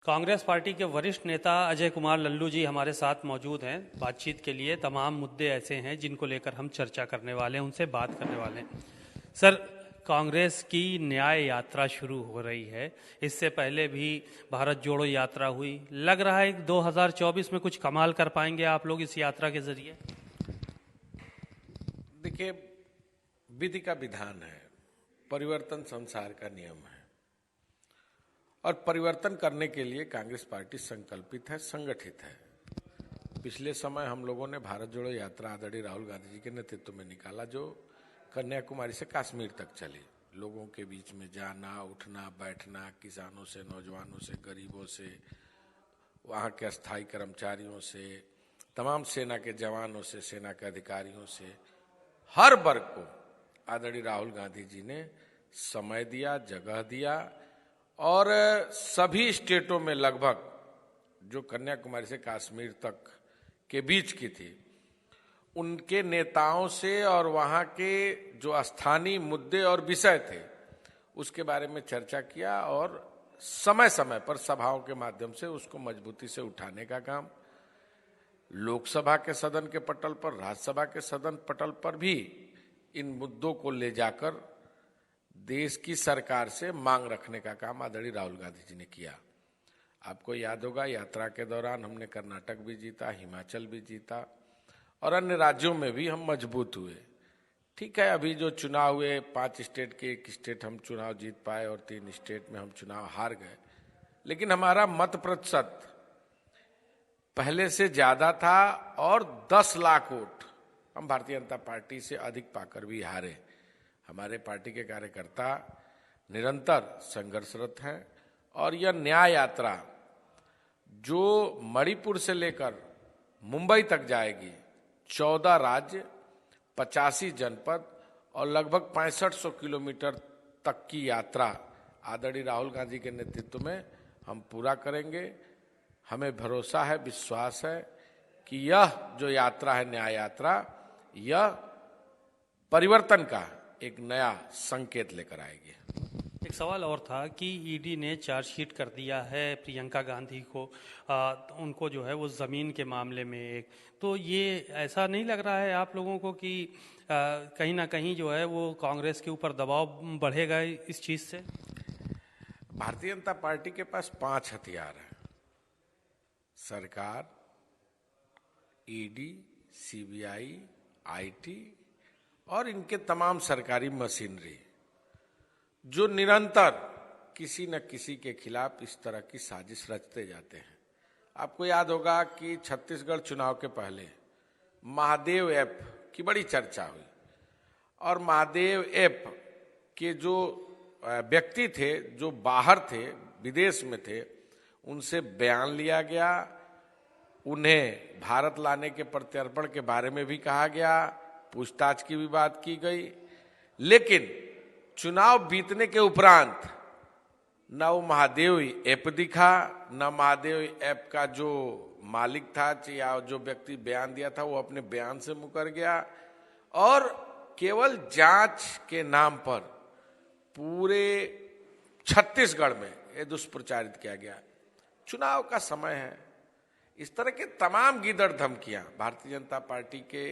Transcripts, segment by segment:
Congress party के वरिष्ठ नेता अजय कुमार लल्लू जी हमारे साथ मौजूद हैं बातचीत के लिए। तमाम मुद्दे ऐसे हैं जिनको लेकर हम चर्चा करने वाले हैं, उनसे बात करने वाले हैं। सर, कांग्रेस की न्याय यात्रा शुरू हो रही है। इससे पहले भी भारत जोड़ो यात्रा हुई। लग रहा है कि 2024 में कुछ कमाल कर पाएंगे आप लोग इस यात्रा के जरिए। देखिए, विधि का विधान है, परिवर्तन संसार का नियम है और परिवर्तन करने के लिए कांग्रेस पार्टी संकल्पित है, संगठित है। पिछले समय हम लोगों ने भारत जोड़ो यात्रा आदरणीय राहुल गांधी जी के नेतृत्व में निकाला, जो कन्याकुमारी से कश्मीर तक चली। लोगों के बीच में जाना, उठना, बैठना, किसानों से, नौजवानों से, गरीबों से, वहाँ के अस्थायी कर्मचारियों से, तमाम सेना के जवानों से, सेना के अधिकारियों से, हर वर्ग को आदरणीय राहुल गांधी जी ने समय दिया, जगह दिया और सभी स्टेटों में लगभग जो कन्याकुमारी से कश्मीर तक के बीच की थी, उनके नेताओं से और वहाँ के जो स्थानीय मुद्दे और विषय थे उसके बारे में चर्चा किया और समय समय पर सभाओं के माध्यम से उसको मजबूती से उठाने का काम, लोकसभा के सदन के पटल पर, राज्यसभा के सदन पटल पर भी इन मुद्दों को ले जाकर देश की सरकार से मांग रखने का काम आदरणीय राहुल गांधी जी ने किया। आपको याद होगा, यात्रा के दौरान हमने कर्नाटक भी जीता, हिमाचल भी जीता और अन्य राज्यों में भी हम मजबूत हुए। ठीक है, अभी जो चुनाव हुए 5 स्टेट के 1 स्टेट हम चुनाव जीत पाए और 3 स्टेट में हम चुनाव हार गए, लेकिन हमारा मत प्रतिशत पहले से ज्यादा था और 10 लाख वोट हम भारतीय जनता पार्टी से अधिक पाकर भी हारे। हमारे पार्टी के कार्यकर्ता निरंतर संघर्षरत हैं और यह न्याय यात्रा जो मणिपुर से लेकर मुंबई तक जाएगी, 14 राज्य, 85 जनपद और लगभग 6500 किलोमीटर तक की यात्रा आदरणीय राहुल गांधी के नेतृत्व में हम पूरा करेंगे। हमें भरोसा है, विश्वास है कि यह जो यात्रा है, न्याय यात्रा, यह परिवर्तन का एक नया संकेत लेकर आएगी। एक सवाल और था कि ईडी ने चार्जशीट कर दिया है प्रियंका गांधी को, उनको जो है वो ज़मीन के मामले में एक, तो ये ऐसा नहीं लग रहा है आप लोगों को कि कहीं ना कहीं जो है वो कांग्रेस के ऊपर दबाव बढ़ेगा इस चीज़ से? भारतीय जनता पार्टी के पास 5 हथियार हैं: सरकार, ईडी, सीबीआई, आईटी और इनके तमाम सरकारी मशीनरी, जो निरंतर किसी न किसी के खिलाफ इस तरह की साजिश रचते जाते हैं। आपको याद होगा कि छत्तीसगढ़ चुनाव के पहले महादेव ऐप की बड़ी चर्चा हुई और महादेव ऐप के जो व्यक्ति थे, जो बाहर थे, विदेश में थे, उनसे बयान लिया गया, उन्हें भारत लाने के प्रत्यर्पण के बारे में भी कहा गया, पूछताछ की भी बात की गई, लेकिन चुनाव बीतने के उपरांत न वो महादेव ऐप दिखा, न महादेव ऐप का जो मालिक था या जो व्यक्ति बयान दिया था वो अपने बयान से मुकर गया और केवल जांच के नाम पर पूरे छत्तीसगढ़ में ये दुष्प्रचारित किया गया। चुनाव का समय है, इस तरह के तमाम गीदड़ धमकियां भारतीय जनता पार्टी के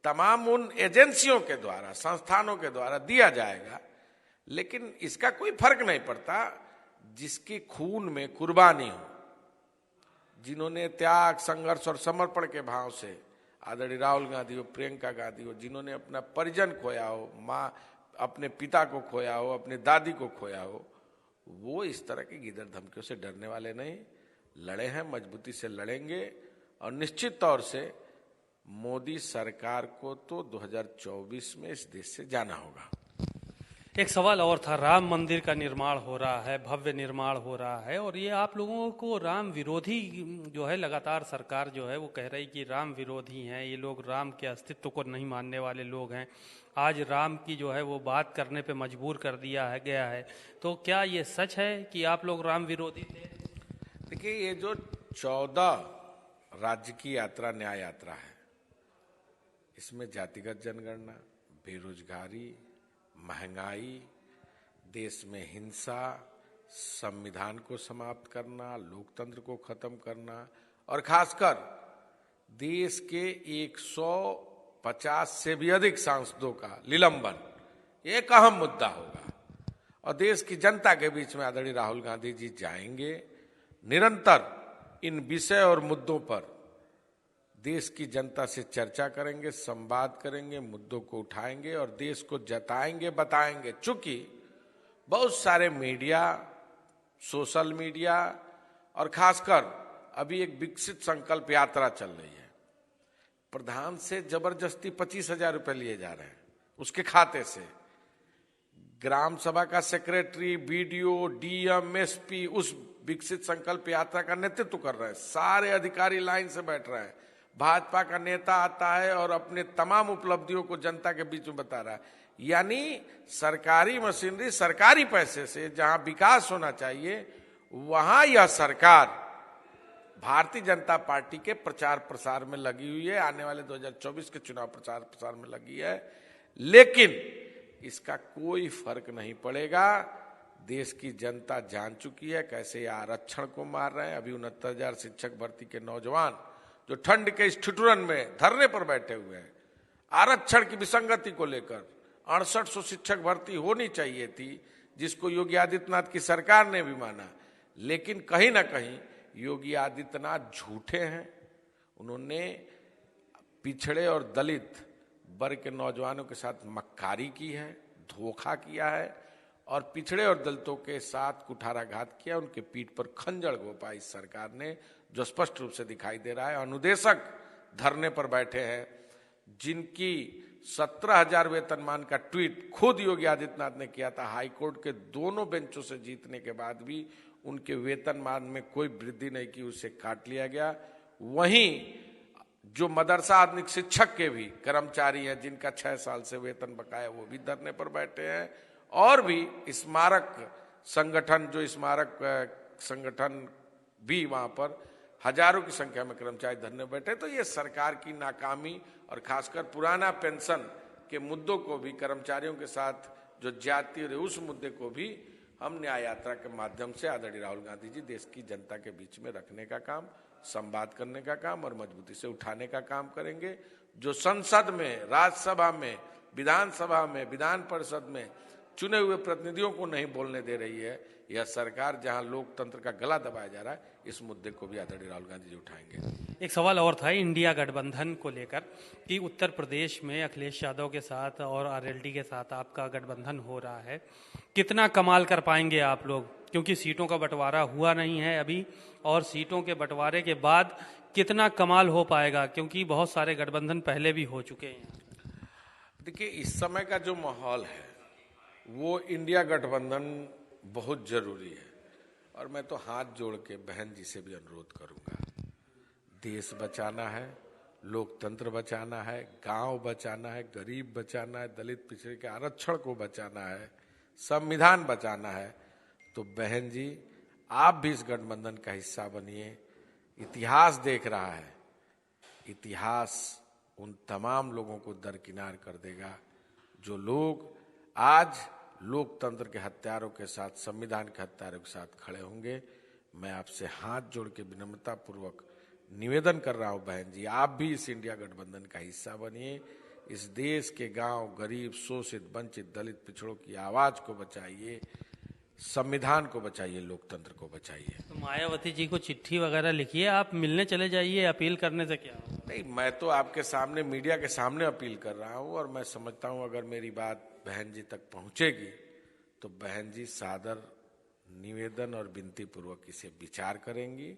तमाम उन एजेंसियों के द्वारा, संस्थानों के द्वारा दिया जाएगा, लेकिन इसका कोई फर्क नहीं पड़ता जिसके खून में कुर्बानी हो, जिन्होंने त्याग, संघर्ष और समर्पण के भाव से आदरणीय राहुल गांधी हो, प्रियंका गांधी हो, जिन्होंने अपना परिजन खोया हो, माँ अपने पिता को खोया हो, अपने दादी को खोया हो, वो इस तरह की गीदड़ धमकियों से डरने वाले नहीं। लड़े हैं, मजबूती से लड़ेंगे और निश्चित तौर से मोदी सरकार को तो 2024 में इस देश से जाना होगा। एक सवाल और था, राम मंदिर का निर्माण हो रहा है, भव्य निर्माण हो रहा है और ये आप लोगों को राम विरोधी जो है, लगातार सरकार जो है वो कह रही कि राम विरोधी हैं ये लोग, राम के अस्तित्व को नहीं मानने वाले लोग हैं। आज राम की जो है वो बात करने पे मजबूर कर दिया है गया है, तो क्या ये सच है कि आप लोग राम विरोधी थे? देखिए, ये जो 14 राज्य की यात्रा न्याय यात्रा है, इसमें जातिगत जनगणना, बेरोजगारी, महंगाई, देश में हिंसा, संविधान को समाप्त करना, लोकतंत्र को खत्म करना और खासकर देश के 150 से भी अधिक सांसदों का निलंबन, ये एक अहम मुद्दा होगा। और देश की जनता के बीच में आदरणीय राहुल गांधी जी जाएंगे, निरंतर इन विषय और मुद्दों पर देश की जनता से चर्चा करेंगे, संवाद करेंगे, मुद्दों को उठाएंगे और देश को जताएंगे, बताएंगे। चूंकि बहुत सारे मीडिया, सोशल मीडिया और खासकर अभी एक विकसित संकल्प यात्रा चल रही है, प्रधान से जबरदस्ती 25,000 रुपए लिए जा रहे हैं उसके खाते से। ग्राम सभा का सेक्रेटरी, बीडीओ, डीएम, एसपी उस विकसित संकल्प यात्रा का नेतृत्व कर रहे हैं। सारे अधिकारी लाइन से बैठ रहे हैं। भाजपा का नेता आता है और अपने तमाम उपलब्धियों को जनता के बीच में बता रहा है। यानी सरकारी मशीनरी, सरकारी पैसे से जहां विकास होना चाहिए, वहां यह सरकार भारतीय जनता पार्टी के प्रचार प्रसार में लगी हुई है, आने वाले 2024 के चुनाव प्रचार प्रसार में लगी है। लेकिन इसका कोई फर्क नहीं पड़ेगा। देश की जनता जान चुकी है कैसे आरक्षण को मार रहे हैं। अभी 69,000 शिक्षक भर्ती के नौजवान जो ठंड के इस ठिठुरन में धरने पर बैठे हुए हैं, आरक्षण की विसंगति को लेकर 6800 शिक्षक भर्ती होनी चाहिए थी, जिसको योगी आदित्यनाथ की सरकार ने भी माना। लेकिन कहीं ना कहीं योगी आदित्यनाथ झूठे हैं। उन्होंने पिछड़े और दलित वर्ग के नौजवानों के साथ मक्कारी की है, धोखा किया है और पिछड़े और दलितों के साथ कुठाराघात किया। उनके पीठ पर खंजर घोंपा इस सरकार ने, जो स्पष्ट रूप से दिखाई दे रहा है। अनुदेशक धरने पर बैठे हैं, जिनकी 17,000 वेतनमान का ट्वीट खुद योगी आदित्यनाथ ने किया था। हाईकोर्ट के दोनों बेंचों से जीतने के बाद भी उनके वेतनमान में कोई वृद्धि नहीं की, उसे काट लिया गया। वहीं जो मदरसा आधुनिक शिक्षक के भी कर्मचारी हैं, जिनका 6 साल से वेतन बकाया, वो भी धरने पर बैठे हैं। और भी स्मारक संगठन, जो स्मारक संगठन भी वहां पर हजारों की संख्या में कर्मचारी धरने बैठे। तो ये सरकार की नाकामी और खासकर पुराना पेंशन के मुद्दों को भी, कर्मचारियों के साथ जो ज्यादती हो रही, उस मुद्दे को भी हम न्याय यात्रा के माध्यम से आदरणीय राहुल गांधी जी देश की जनता के बीच में रखने का काम, संवाद करने का काम और मजबूती से उठाने का काम करेंगे। जो संसद में, राज्यसभा में, विधानसभा में, विधान परिषद में चुने हुए प्रतिनिधियों को नहीं बोलने दे रही है, यह सरकार जहां लोकतंत्र का गला दबाया जा रहा है, इस मुद्दे को भी आदरणीय राहुल गांधी जी उठाएंगे। एक सवाल और था इंडिया गठबंधन को लेकर कि उत्तर प्रदेश में अखिलेश यादव के साथ और आरएलडी के साथ आपका गठबंधन हो रहा है। कितना कमाल कर पाएंगे आप लोग, क्योंकि सीटों का बंटवारा हुआ नहीं है अभी, और सीटों के बंटवारे के बाद कितना कमाल हो पाएगा, क्योंकि बहुत सारे गठबंधन पहले भी हो चुके हैं। देखिए, इस समय का जो माहौल है वो इंडिया गठबंधन बहुत जरूरी है। और मैं तो हाथ जोड़ के बहन जी से भी अनुरोध करूंगा, देश बचाना है, लोकतंत्र बचाना है, गांव बचाना है, गरीब बचाना है, दलित पिछड़े के आरक्षण को बचाना है, संविधान बचाना है, तो बहन जी आप भी इस गठबंधन का हिस्सा बनिए। इतिहास देख रहा है, इतिहास उन तमाम लोगों को दरकिनार कर देगा जो लोग आज लोकतंत्र के हत्यारों के साथ, संविधान के हत्यारों के साथ खड़े होंगे। मैं आपसे हाथ जोड़ के विनम्रता पूर्वक निवेदन कर रहा हूं बहन जी, आप भी इस इंडिया गठबंधन का हिस्सा बनिए। इस देश के गांव, गरीब, शोषित, वंचित, दलित, पिछड़ों की आवाज को बचाइए, संविधान को बचाइए, लोकतंत्र को बचाइए। तो मायावती जी को चिट्ठी वगैरह लिखिए, आप मिलने चले जाइए, अपील करने से क्या होगा? नहीं, मैं तो आपके सामने, मीडिया के सामने अपील कर रहा हूं और मैं समझता हूं अगर मेरी बात बहन जी तक पहुंचेगी तो बहन जी सादर निवेदन और विनती पूर्वक इसे विचार करेंगी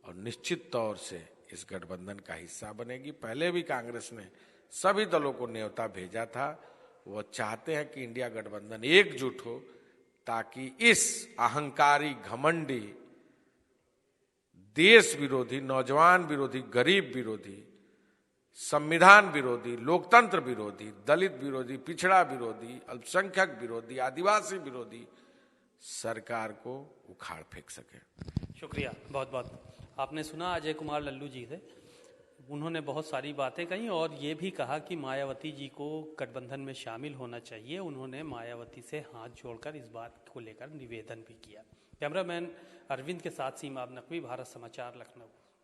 और निश्चित तौर से इस गठबंधन का हिस्सा बनेगी। पहले भी कांग्रेस ने सभी दलों को न्योता भेजा था। वो चाहते हैं कि इंडिया गठबंधन एकजुट हो, ताकि इस अहंकारी, घमंडी, देश विरोधी, नौजवान विरोधी, गरीब विरोधी, संविधान विरोधी, लोकतंत्र विरोधी, दलित विरोधी, पिछड़ा विरोधी, अल्पसंख्यक विरोधी, आदिवासी विरोधी सरकार को उखाड़ फेंक सके। शुक्रिया, बहुत बहुत। आपने सुना अजय कुमार लल्लू जी से, उन्होंने बहुत सारी बातें कही और ये भी कहा कि मायावती जी को गठबंधन में शामिल होना चाहिए। उन्होंने मायावती से हाथ जोड़कर इस बात को लेकर निवेदन भी किया। कैमरामैन अरविंद के साथ सीमा नकवी, भारत समाचार, लखनऊ।